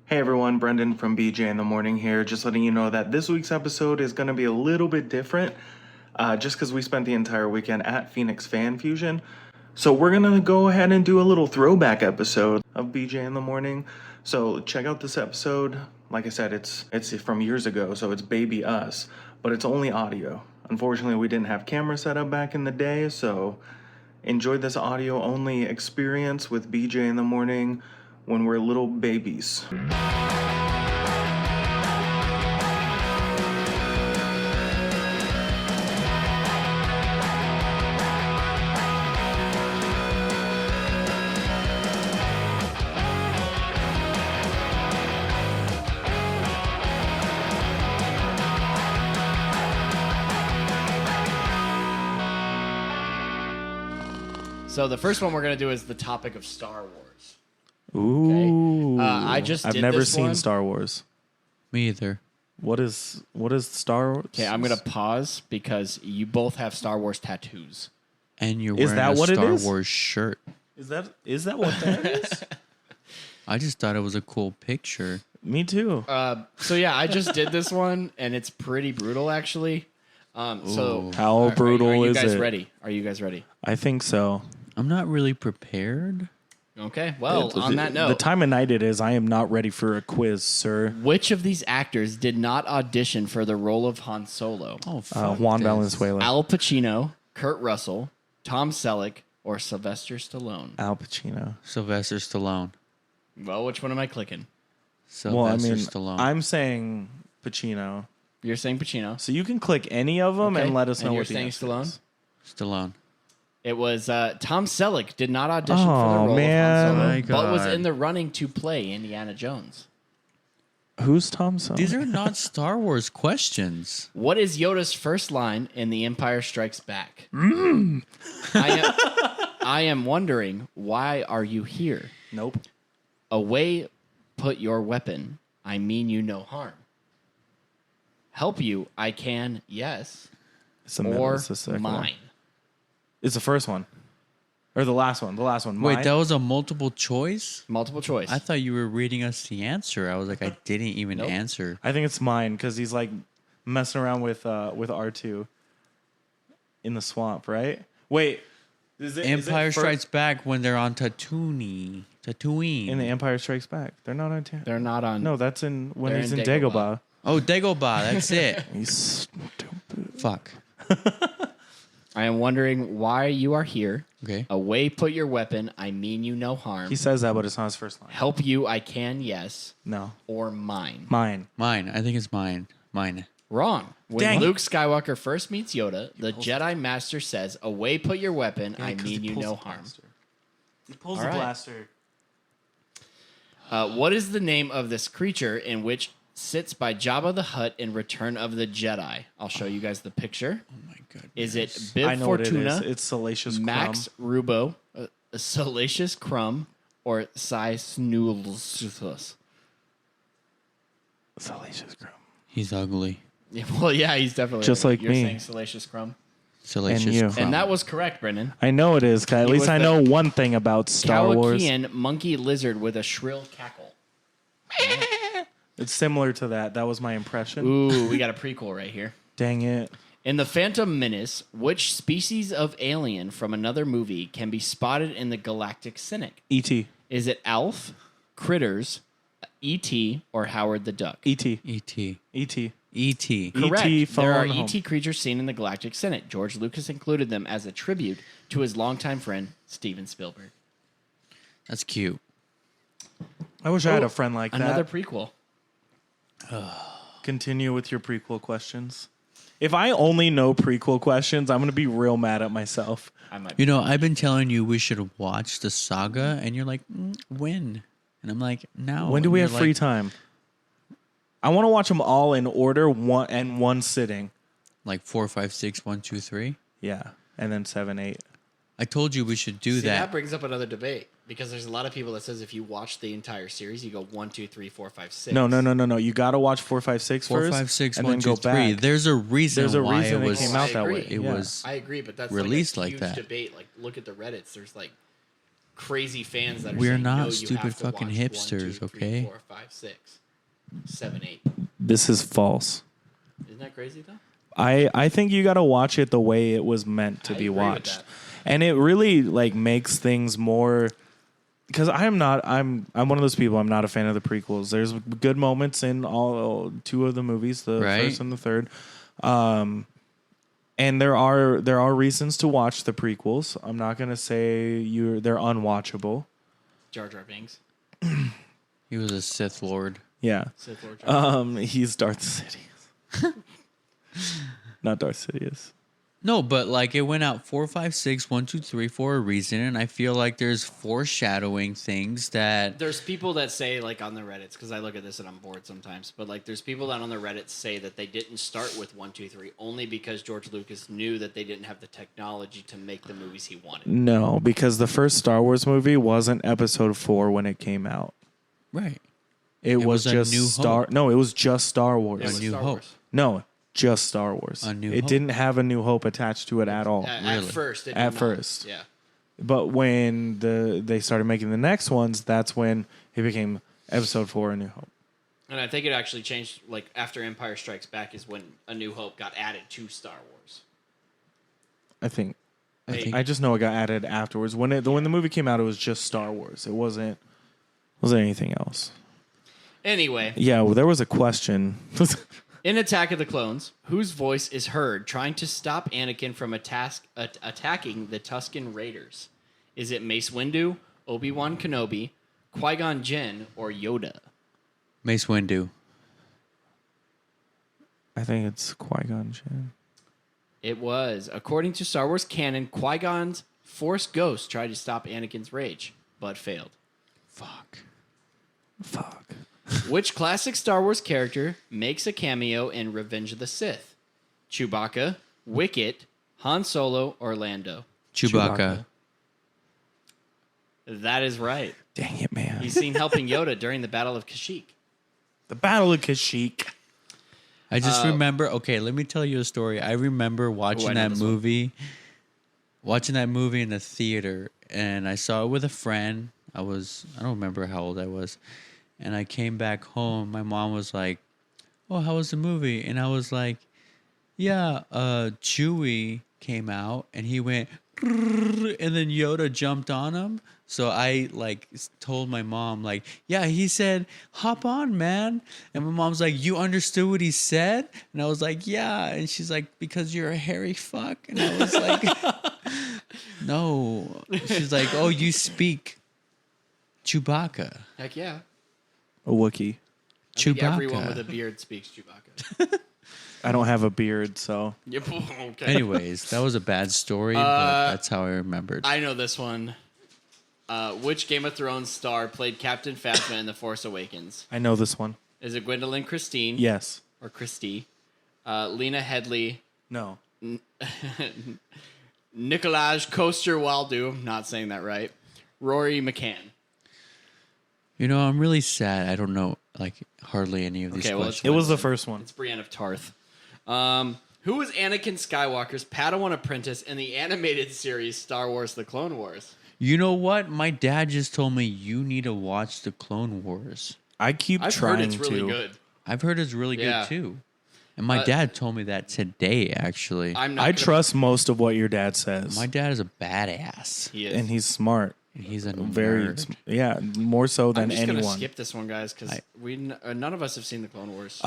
Hey everyone, Brendan from BJ in the Morning here. Just letting you know that this week's episode is going to be a little bit different just because we spent the entire weekend at Phoenix Fan Fusion. So we're going to go ahead and do a little throwback episode of BJ in the Morning. So check out this episode. Like I said, it's from years ago, so it's Baby Us, but it's only audio. Unfortunately, we didn't have camera set up back in the day, so enjoy this audio-only experience with BJ in the Morning when we're little babies. So the first one we're going to do is the topic of Star Wars. Ooh. Okay. I've never seen Star Wars. Me either. What is Star Wars? Okay, I'm going to pause because you both have Star Wars tattoos. And you're Is wearing that a what it Star is? Wars shirt. Is that what that is? I just thought it was a cool picture. Me too. So yeah, I just did this one, and it's pretty brutal, actually. So How brutal are you is guys it? ready? Are you guys ready? I think so. I'm not really prepared. Okay, well, on that note, The time of night it is, I am not ready for a quiz, sir. which of these actors did not audition for the role of Han Solo? Oh, fuck Juan this. Valenzuela. Al Pacino, Kurt Russell, Tom Selleck, or Sylvester Stallone? Al Pacino. Sylvester Stallone. Well, which one am I clicking? Sylvester Stallone. I'm saying Pacino. You're saying Pacino. So you can click any of them Okay, and let us know and what you're the saying answer Stallone? is. Stallone. It was Tom Selleck did not audition for the Oh, role man. of Han My Solo, but was God. in the running to play Indiana Jones. Who's Tom Selleck? These are not Star Wars questions. What is Yoda's first line in The Empire Strikes Back? I am wondering, why are you here? Nope. Away, put your weapon. I mean you no harm. Help you, I can, yes, It's the middle. or It's the second mine. one. It's the first one. Or the last one. The last one. Wait, Mine? that was a multiple choice? Multiple choice. I thought you were reading us the answer. I was like, I didn't even Nope. answer. I think it's mine because he's like messing around with R2 in the swamp, right? Wait. Is it Empire first- Strikes Back when they're on Tatooine. In the Empire Strikes Back. They're not on They're not on. No, that's in when They're he's in in Dagobah. Dagobah. Oh, Dagobah. That's it. He's stupid. Fuck. I am wondering why you are here. Okay. Away, put your weapon. I mean you no harm. He says that, but it's not his first line. Help you, I can, yes, No. or mine. Mine. Mine. I think it's mine. Mine. Wrong. When Dang. Luke Skywalker first meets Yoda, the Jedi Master says, "Away, put your weapon. I mean you no harm." He pulls All the right. blaster. What is the name of this creature in which sits by Jabba the Hutt in Return of the Jedi? I'll show you guys the picture. Oh, my God. Is it I Bib know what it Fortuna, is. It's Salacious Max Crumb. Rubo, Salacious Crumb, or Cy Snoodles? Salacious Crumb. He's ugly. Yeah, well, yeah, he's definitely Just like You're me. saying Salacious Crumb, Salacious you. Crumb. and that was correct, Brendan. I know it is, 'cause at He least was I the know one thing about Star Wars. Kowakian monkey lizard with a shrill cackle. It's similar to that. That was my impression. Ooh, we got a prequel right here. Dang it. In The Phantom Menace, which species of alien from another movie can be spotted in the Galactic Cynic? E.T. Is it Alf, Critters, E.T., or Howard the Duck? E.T. E.T. E.T. E.T. Correct. E.T. There are phone home. E.T. creatures seen in the Galactic Cynic. George Lucas included them as a tribute to his longtime friend, Steven Spielberg. That's cute. I wish I had a friend like Another that. prequel. Continue with your prequel questions. If I only know prequel questions, I'm going to be real mad at myself. I might be. You know, I've been telling you we should watch the saga, and you're like, when? And I'm like, now. When do And we you're have free like, time? I want to watch them all in order, one sitting. Like 4, 5, 6, 1, 2, 3. Yeah. And then 7, 8. I told you we should do See, that that. brings up another debate because there's a lot of people that says if you watch the entire series, you go 1, 2, 3, 4, 5, 6. No. You got to watch 4, 5, 6 4, first. 5, 6, and 1, then 2, go 3. back. There's a reason There's a why reason it it was. came out that way. It Yeah. was. I agree, but that's released like a like huge that. debate. Like, look at the Reddits. There's like crazy fans that are We're saying, not no, you stupid have to fucking watch hipsters, 1, 2, 3, okay? 4, 5, 6, 7, 8. This is false. Isn't that crazy though? I think you got to watch it the way it was meant to I be agree with watched. that. And it really like makes things more, because I'm one of those people. I'm not a fan of the prequels. There's good moments in all two of the movies, the Right. first and the third. And there are reasons to watch the prequels. I'm not going to say they're unwatchable. Jar Jar Binks. He was a Sith Lord. Yeah. Sith Lord Jar Jar. He's Darth Sidious. Not Darth Sidious. No, but like it went out 4, 5, 6, 1, 2, 3 for a reason, and I feel like there's foreshadowing things that There's people that say, like on the Reddits, because I look at this and I'm bored sometimes, but like there's people that on the Reddit say that they didn't start with 1, 2, 3 only because George Lucas knew that they didn't have the technology to make the movies he wanted. No, because the first Star Wars movie wasn't Episode 4 when it came out. right. It was was A just New Star. Hope. No, it was just Star Wars. It was New Star Hope. Wars. No, just Star Wars. A New it Hope. didn't have A New Hope attached to it at all. At Really? first. It did At not. first. Yeah. But when they started making the next ones, that's when it became Episode 4, A New Hope. And I think it actually changed, like after Empire Strikes Back is when A New Hope got added to Star Wars. I think. Maybe. I just know it got added afterwards. When the movie came out, it was just Star Wars. It wasn't anything else. Anyway, Yeah, well, there was a question. in Attack of the Clones, whose voice is heard trying to stop Anakin from attacking the Tusken Raiders? Is it Mace Windu, Obi-Wan Kenobi, Qui-Gon Jinn, or Yoda? Mace Windu. I think it's Qui-Gon Jinn. It was. According to Star Wars canon, Qui-Gon's Force Ghost tried to stop Anakin's rage, but failed. Fuck. Which classic Star Wars character makes a cameo in Revenge of the Sith? Chewbacca, Wicket, Han Solo, or Lando? Chewbacca. That is right. Dang it, man. He's seen helping Yoda during the Battle of Kashyyyk. The Battle of Kashyyyk. I just remember. Okay, let me tell you a story. I remember watching I know that this one. movie in the theater, and I saw it with a friend. I don't remember how old I was, and I came back home. My mom was like, "Oh, how was the movie?" And I was like, "Yeah, Chewie came out, and he went, and then Yoda jumped on him." So I told my mom yeah, he said, "Hop on, man." And my mom's like, "You understood what he said?" And I was like, "Yeah." And she's like, "Because you're a hairy fuck." And I was like, "No." She's like, "Oh, you speak Chewbacca." Heck yeah. A Wookiee. I think Chewbacca. everyone with a beard speaks Chewbacca. I don't have a beard, so. Yep. Okay. Anyways, that was a bad story, but that's how I remembered. I know this one. Which Game of Thrones star played Captain Phasma in The Force Awakens? I know this one. Is it Gwendolyn Christine? Yes. Or Christie? Lena Headley? No. Nicolaj Coster-Waldau? Not saying that right. Rory McCann? I'm really sad. I don't know hardly any of these Okay, well, questions. It was the first one. It's Brienne of Tarth. Who was Anakin Skywalker's Padawan apprentice in the animated series Star Wars The Clone Wars? You know what? My dad just told me you need to watch the Clone Wars. I keep I've trying heard it's really to. good. I've heard it's really Yeah. good too. And my dad told me that today, actually. I'm not I gonna- trust most of what your dad says. My dad is a badass. He is. And he's smart. And he's a Very, nerd. yeah, more so than I'm just gonna anyone. skip this one, guys, because none of us have seen the Clone Wars.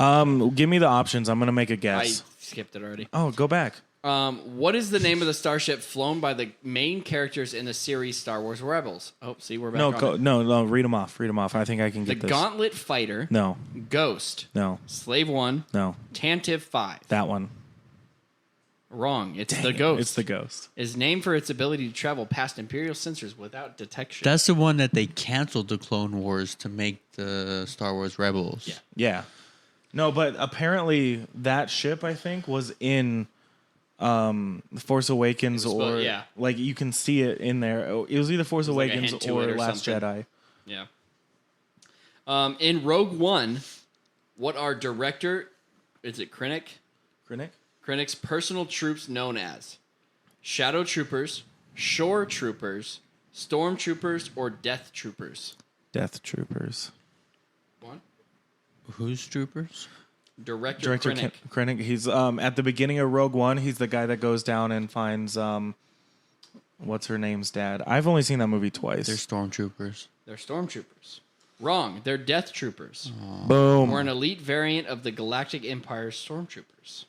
Give me the options. I'm gonna make a I guess. skipped it already. Oh, go back. What is the name of the starship flown by the main characters in the series Star Wars Rebels? Oh, see, we're back No, on it. no. Read them off. Read them off. I think I can The get this. Gauntlet Fighter, No, Ghost, no, Slave 1, no. Tantive 5. That one. Wrong. It's Dang the it, Ghost. It's the ghost. Is named for its ability to travel past Imperial sensors without detection. That's the one that they canceled the Clone Wars to make the Star Wars Rebels. Yeah. Yeah. No, but apparently that ship I think was in Force Awakens, It was supposed- or yeah. like you can see it in there. It was either Force There's like a Awakens hint to or it or Last something. Jedi. Yeah. In Rogue One, what are director? Is it Krennic? Krennic's personal troops known as Shadow Troopers, Shore Troopers, Stormtroopers or Death Troopers? Death Troopers. One. Who's troopers? Director Krennic. Krennic. He's at the beginning of Rogue One. He's the guy that goes down and finds what's her name's dad. I've only seen that movie twice. They're stormtroopers. They're Stormtroopers. Wrong. They're Death Troopers. Boom. We're an elite variant of the Galactic Empire's Stormtroopers.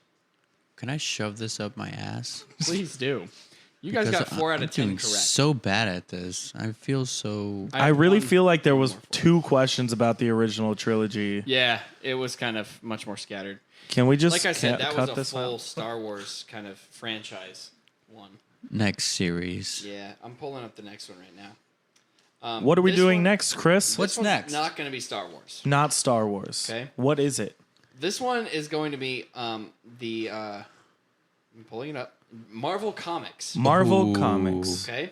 Can I shove this up my ass? Please do. You guys Because got 4 out I'm of 10 doing correct. so bad at this. I feel so. I really won. feel like there was 2 questions about the original trilogy. Yeah, it was kind of much more scattered. Can we just Like I said, that cut was a this full out? Star Wars kind of franchise one. Next series. Yeah, I'm pulling up the next one right now. What are we this doing one- next, Chris? this What's one's next? Not going to be Star Wars. Not Star Wars. Okay. What is it? This one is going to be I'm pulling it up. Marvel Comics. Marvel Ooh. Comics. Okay.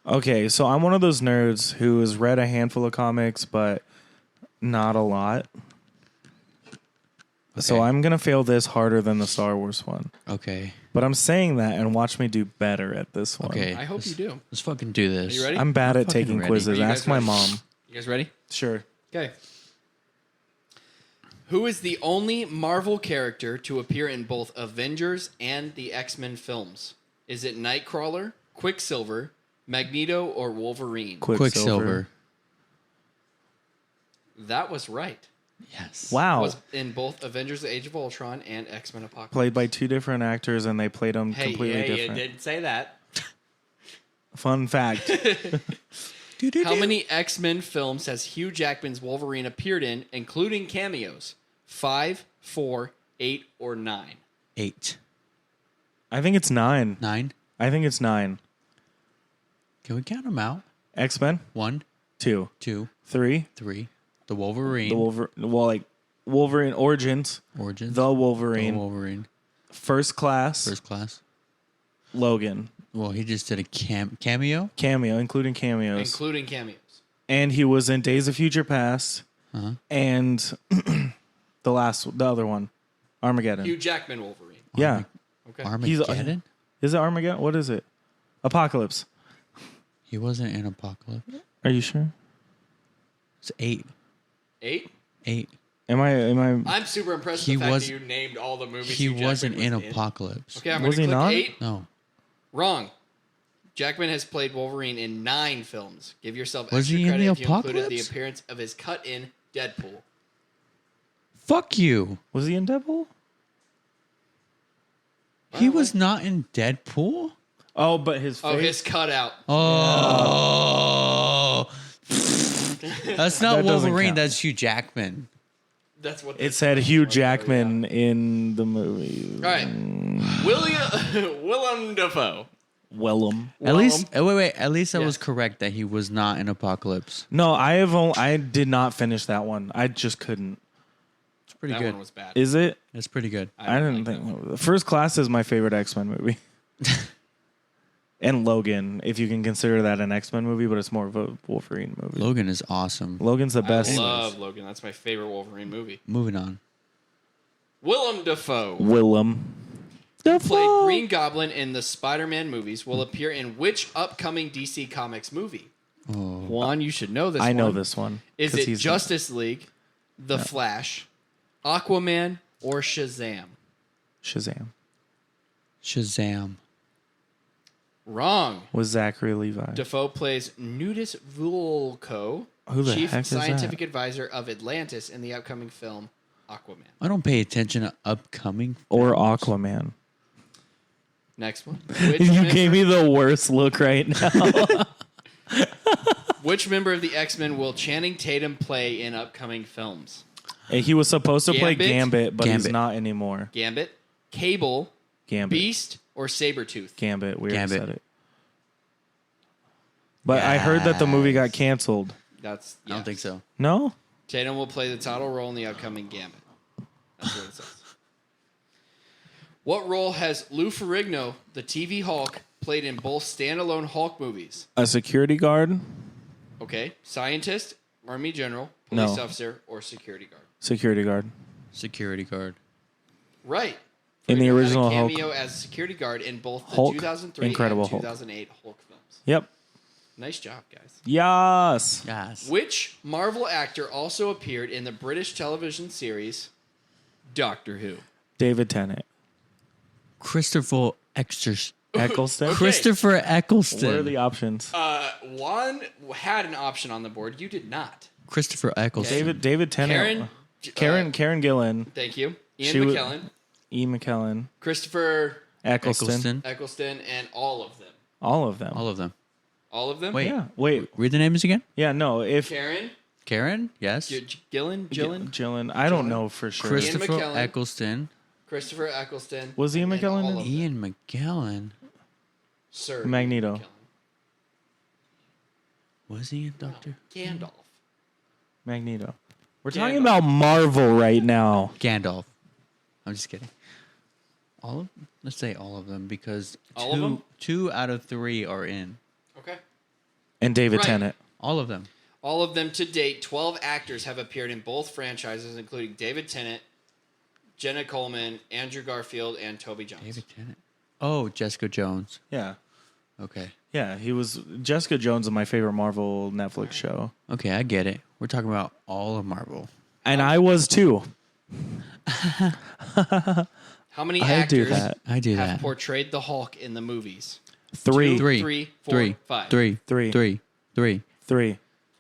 Okay, so I'm one of those nerds who has read a handful of comics, but not a lot. So Okay. I'm going to fail this harder than the Star Wars one. Okay. But I'm saying that, and watch me do better at this one. Okay. I hope you do. Let's fucking do Are this. you ready? I'm bad at fucking taking ready. quizzes. Are you guys Ask my ready? mom. You guys ready? Sure. Okay. Who is the only Marvel character to appear in both Avengers and the X-Men films? Is it Nightcrawler, Quicksilver, Magneto, or Wolverine? Quicksilver. That was right. Yes. Wow. Was in both Avengers: The Age of Ultron and X-Men: Apocalypse. Played by 2 different actors, and they played them Hey, completely you different. didn't say that. Fun fact. How many X-Men films has Hugh Jackman's Wolverine appeared in, including cameos? 5, 4, 8, or 9? 8. I think it's 9. 9. I think it's 9. Can we count them out? X-Men? 1, 2, 2, 3. 3. The Wolverine. Wolverine Origins. Origins. The Wolverine. The Wolverine. First Class. First class. Logan. Well, he just did a cameo. Cameo, including cameos. Including cameos. And he was in Days of Future Past. Uh-huh. And the other one. Armageddon. Hugh Jackman Wolverine. Yeah. Okay. Armageddon? Is it Armageddon? What is it? Apocalypse. He wasn't in Apocalypse. Are you sure? It's 8. 8? 8. Am I I'm super impressed He with the fact was- that you named all the movies. He Hugh Jackman wasn't was in Apocalypse. Okay, I'm Was going he to click not? 8. No. Wrong. Jackman has played Wolverine in 9 films. Give yourself Was extra he in credit the if you included the Apocalypse? appearance of his cut-in Deadpool. Fuck you. Was he in Deadpool? He was not in Deadpool? Oh, but his face. Oh, his cutout. Oh. That's not That doesn't Wolverine. count. That's Hugh Jackman. That's what It said Hugh Jackman in the movie. All right. Willem Dafoe. Willem. At least, wait. At least I was correct that he was not in Apocalypse. No, I did not finish that one. I just couldn't. It's pretty That good. one was bad. Is it? It's pretty good. I didn't think. First Class is my favorite X-Men movie. And Logan, if you can consider that an X-Men movie, but it's more of a Wolverine movie. Logan is awesome. Logan's the best. I love Logan. That's my favorite Wolverine movie. Moving on. Willem Dafoe. Willem. Played Green Goblin in the Spider-Man movies. Will appear in which upcoming DC Comics movie? Oh. Juan, you should know this I one. know this one. Is 'cause it he's- Justice League, The Flash, Aquaman, or Shazam? Shazam. Shazam. Wrong. With Zachary Levi. Dafoe plays Nudis Vulko, Who the chief heck is that? scientific advisor of Atlantis in the upcoming film Aquaman. I don't pay attention to upcoming. Or Aquaman. Next one. You gave me the worst look right now. Which member of the X-Men will Channing Tatum play in upcoming films? He was supposed to play Gambit? Gambit, but he's Gambit. not anymore. Gambit, Cable, Gambit. Beast, or Sabretooth? Gambit. We already Gambit. said it. But I heard that the movie got canceled. That's I don't think so. No? Tatum will play the title role in the upcoming Gambit. That's what it says. What role has Lou Ferrigno, the TV Hulk, played in both standalone Hulk movies? A security guard? Okay, scientist, army general, police No. officer, or security guard? Security guard. Security guard. Right. In the Ferrigno had original a Hulk. cameo as security guard in both the Hulk, 2003 Incredible and Hulk. 2008 Hulk films. Yep. Nice job, guys. Yes. Yes. Which Marvel actor also appeared in the British television series Doctor Who? David Tennant. Christopher Eccleston. Eccleston. Okay. Christopher Eccleston. What are the options? One had an option on the board. You did not. Christopher Eccleston. David Tennant. Karen Gillan. Thank you. She Ian was- McKellen. E. McKellen. Christopher Eccleston. Eccleston, and all of them. All of them. All of them. All of them? Wait. Yeah. Wait. Read the names again. Yeah. No. If Karen? Karen. Yes. Gillan? Gillan. I don't know for sure. Christopher McKellen. Eccleston. Christopher Eccleston. Was Ian and McKellen all in- of them. Ian McKellen. Sir. Magneto. Ian Was he a doctor? McKellen. Gandalf. Magneto. We're Gandalf. talking about Marvel right now. Gandalf. I'm just kidding. Let's say all of them because All of them? 2 out of 3 are in. Okay. And David Right. Tennant. All of them. All of them to date, 12 actors have appeared in both franchises, including David Tennant, Jenna Coleman, Andrew Garfield, and Toby Jones. David Tennant. Oh, Jessica Jones. Yeah. Okay. Yeah. He was Jessica Jones in my favorite Marvel Netflix show. Okay, I get it. We're talking about all of Marvel. And I was too. How many I do actors that. I do have that. portrayed the Hulk in the movies? Three. Three. Three, four, Three. five. Three. Three. Three. Three. Three.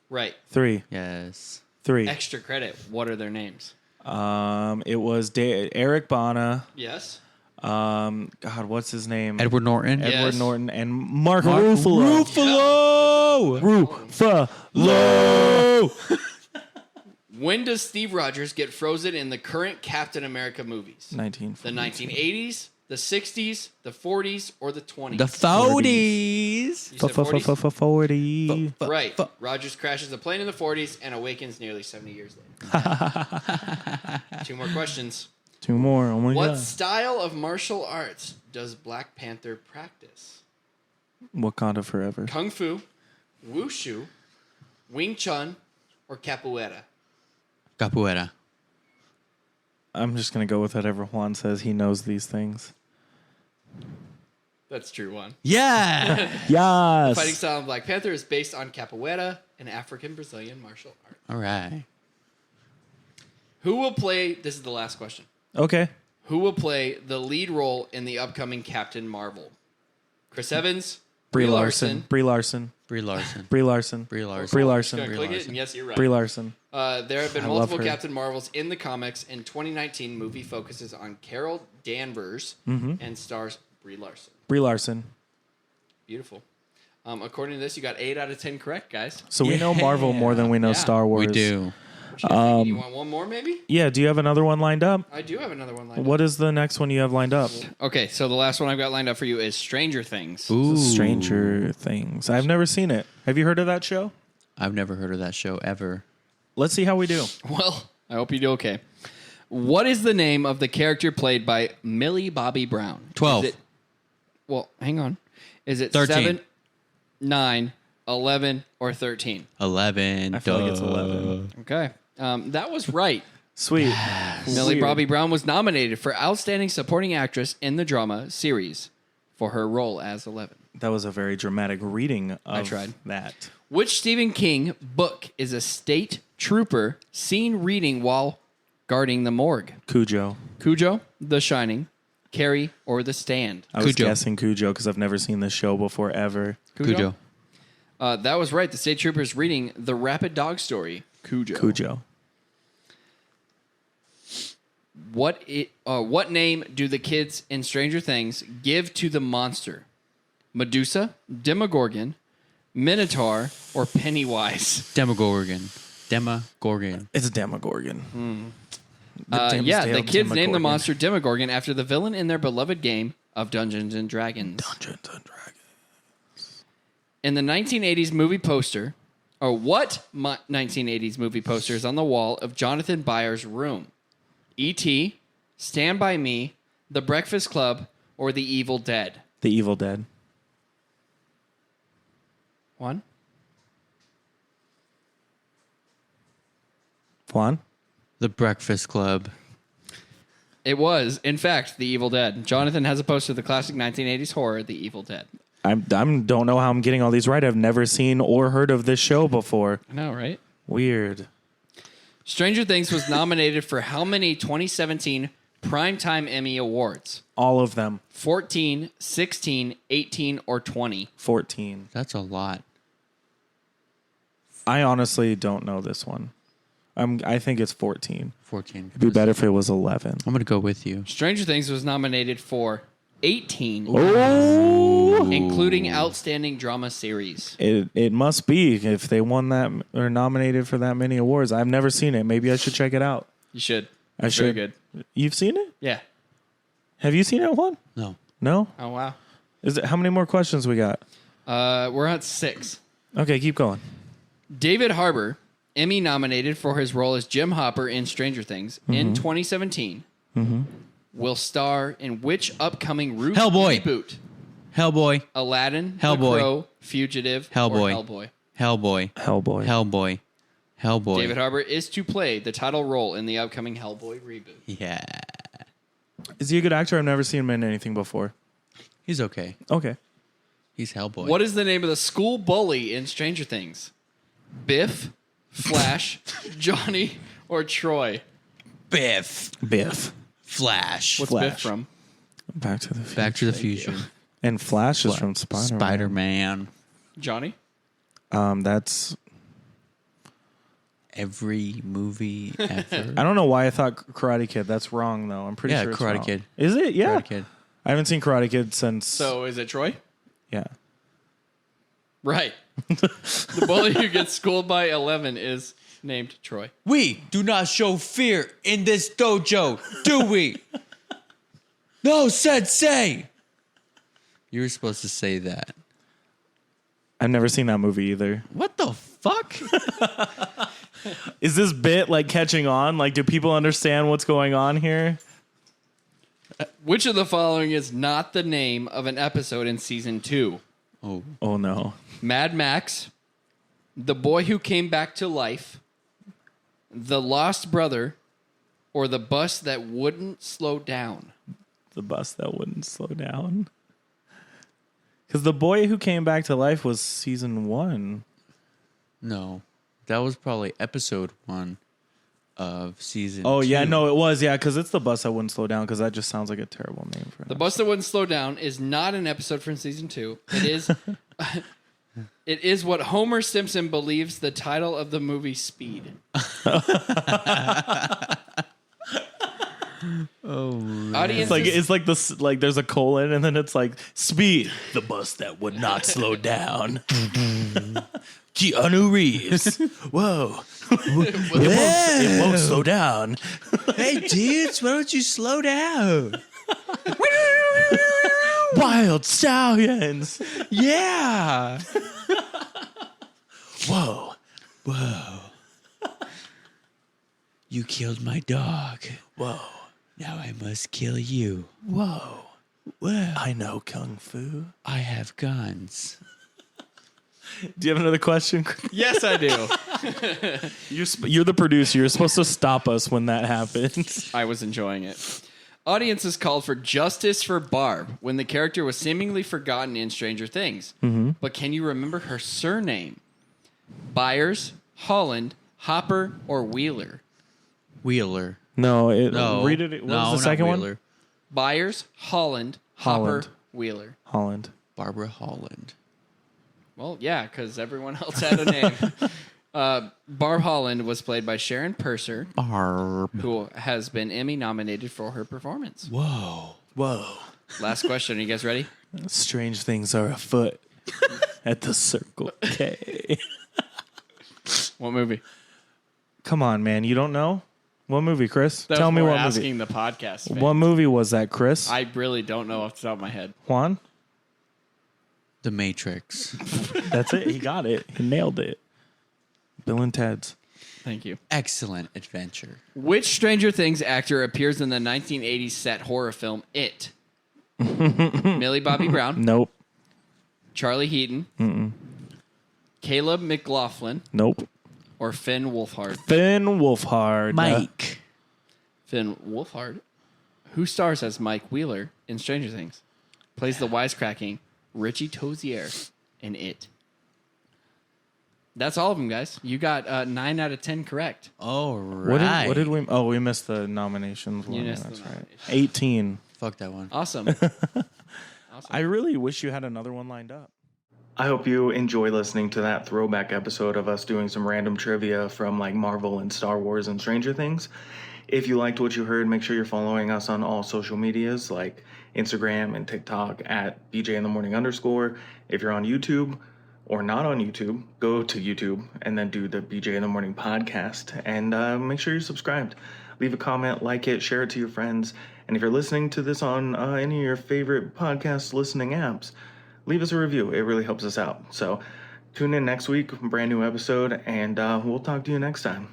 Right. Three. Yes. Three. Extra credit. What are their names? It was Eric Bana. Yes. God, what's his name? Edward Norton. Ed- Edward Yes. Norton and Mark Ruffalo. Ruffalo. Ruffalo. When does Steve Rogers get frozen in the current Captain America movies? 1940. The 1980s, the 60s, the 40s, or the 20s? The 40s. You said 40s? 40. Right. Rogers crashes a plane in the 40s and awakens nearly 70 years later. 2 more questions. 2 more. Oh my What god. style of martial arts does Black Panther practice? Wakanda forever. Kung Fu, Wushu, Wing Chun, or Capoeira? Capoeira. I'm just gonna go with whatever Juan says. He knows these things. That's true one. Yeah. Yes. Fighting style of Black Panther is based on Capoeira, an African-Brazilian martial art. All right. Who will play, this is the last question, Okay. who will play the lead role in the upcoming Captain Marvel? Chris Evans, Brie Larson. Brie Larson. Brie Larson. Brie Larson. Brie Larson. Brie Gonna Larson. click it, Larson. and yes, you're right. Brie Larson. There have been I love multiple her. Captain Marvels in the comics. In 2019, movie focuses on Carol Danvers and stars Brie Larson. Brie Larson. Beautiful. According to this, you got 8 out of 10 correct, guys. So we know Marvel more than we know Yeah. Star Wars. We do. What you think? You want one more, maybe? Yeah. Do you have another one lined up? I do have another one lined What is the next one you have lined up? up. Okay, so the last one I've got lined up for you is Stranger Things. Ooh. Stranger Things. I've never seen it. Have you heard of that show? I've never heard of that show ever. Let's see how we do. Well, I hope you do okay. What is the name of the character played by Millie Bobby Brown? 12. Is it, well, hang on. Is it 13. 7, 9, 11, or 13? 11. I feel like it's 11. Okay. That was right. Sweet. Millie Weird. Bobby Brown was nominated for Outstanding Supporting Actress in the Drama Series for her role as 11. That was a very dramatic reading of I tried. that. Which Stephen King book is a state trooper seen reading while guarding the morgue? Cujo. Cujo, The Shining, Carrie, or The Stand? I was Cujo. guessing Cujo because I've never seen this show before ever. Cujo. That was right. The state trooper is reading The Rapid Dog Story. Cujo. What name do the kids in Stranger Things give to the monster? Medusa, Demogorgon, Minotaur, or Pennywise? Demogorgon. Demogorgon. It's Demogorgon. The kids named the Demogorgon. monster Demogorgon after the villain in their beloved game of Dungeons and Dragons. Dungeons and Dragons. In the 1980s movie poster, or what 1980s movie poster is on the wall of Jonathan Byers' room? E.T., Stand By Me, The Breakfast Club, or The Evil Dead? The Evil Dead. One. Juan? The Breakfast Club. It was, in fact, The Evil Dead. Jonathan has a poster of the classic 1980s horror, The Evil Dead. I don't know how I'm getting all these right. I've never seen or heard of this show before. I know, right? Weird. Stranger Things was nominated for how many 2017 Primetime Emmy Awards? All of them. 14, 16, 18, or 20? 14. That's a lot. I honestly don't know this one. I think it's 14. 14. It'd be better if it was 11. I'm going to go with you. Stranger Things was nominated for 18, Oh! including Outstanding Drama Series. It must be if they won that or nominated for that many awards. I've never seen it. Maybe I should check it out. You should. I should. Very good. You've seen it? Yeah. Have you seen it, Juan? No. No? Oh, wow. Is it? How many more questions we got? We're at 6. Okay, keep going. David Harbour, Emmy nominated for his role as Jim Hopper in Stranger Things in 2017, will star in which upcoming Hellboy. reboot? Hellboy. Aladdin, Hellboy. The Crow, Fugitive, Hellboy. or Hellboy? Hellboy. Hellboy. Hellboy. Hellboy. David Harbour is to play the title role in the upcoming Hellboy reboot. Yeah. Is he a good actor? I've never seen him in anything before. He's okay. Okay. He's Hellboy. What is the name of the school bully in Stranger Things? Biff, Flash, Johnny, or Troy? Biff. Biff. Flash. What's Flash. Biff from? Back to the Future. Back to the Future. And Flash is from Spider-Man. Spider-Man. Johnny? That's... Every movie ever. I don't know why I thought Karate Kid. That's wrong, though. I'm pretty Yeah, sure it's Karate wrong. Kid. Is it? Yeah. Karate Kid. I haven't seen Karate Kid since... So is it Troy? Yeah. Right. The bully who gets schooled by 11 is named Troy. We do not show fear in this dojo, do we? No, sensei. You were supposed to say that. I've never seen that movie either. What the fuck? Is this bit like catching on? Like, do people understand what's going on here? Which of the following is not the name of an episode in season 2? Oh, Oh, no. Mad Max, The Boy Who Came Back to Life, The Lost Brother, or The Bus That Wouldn't Slow Down? The bus that wouldn't slow down. Because The Boy Who Came Back to Life was season 1. no. That was probably episode 1 of season Oh, 2. yeah, no, it was. Yeah, because it's The Bus That Wouldn't Slow Down, because that just sounds like a terrible name for it. The Bus That Wouldn't Slow Down is not an episode from season 2. It is it is what Homer Simpson believes the title of the movie Speed. Oh, man. Audiences, It's like this. Like there's a colon, and then it's like Speed, the bus that would not slow down. Keanu Reeves. Whoa. It won't slow down. Hey, dudes, why don't you slow down? Wild stallions. Yeah. Whoa. You killed my dog. Whoa. Now I must kill you. Whoa. Well, I know kung fu. I have guns. Do you have another question? yes, I do. You're the producer. You're supposed to stop us when that happens. I was enjoying it. Audiences called for justice for Barb when the character was seemingly forgotten in Stranger Things. But can you remember her surname? Byers, Holland, Hopper, or Wheeler? Wheeler. No. No. Read it. What no, was the not second Wheeler. one? Byers, Holland, Holland. Hopper, Wheeler. Holland. Barbara Holland. Well, yeah, because everyone else had a name. Barb Holland was played by Sharon Purser, Barb. who has been Emmy nominated for her performance. Whoa. Last question. Are you guys ready? Strange things are afoot at the Circle K. What movie? Come on, man. You don't know? What movie, Chris? That Tell was me more what movie. asking the podcast. Fan. What movie was that, Chris? I really don't know off the top of my head. Juan? The Matrix. That's it. He got it. He nailed it. Bill and Ted's. Thank you. Excellent adventure. Which Stranger Things actor appears in the 1980s set horror film It? Millie Bobby Brown, Nope. Charlie Heaton, Caleb McLaughlin, Nope. or Finn Wolfhard? Finn Wolfhard. Mike. Finn Wolfhard, who stars as Mike Wheeler in Stranger Things, plays the wisecracking Richie Tozier in It. That's all of them, guys. You got 9 out of 10 correct. All right. What did we? Oh, we missed the nominations. You one. missed That's the right. nominations. 18. Fuck that one. Awesome. I really wish you had another one lined up. I hope you enjoy listening to that throwback episode of us doing some random trivia from like Marvel and Star Wars and Stranger Things. If you liked what you heard, make sure you're following us on all social medias like Instagram and TikTok at BJ_. If you're on YouTube or not on YouTube, go to YouTube and then do the BJ in the Morning podcast and make sure you're subscribed. Leave a comment, like it, share it to your friends. And if you're listening to this on any of your favorite podcast listening apps, leave us a review. It really helps us out. So tune in next week, brand new episode, and we'll talk to you next time.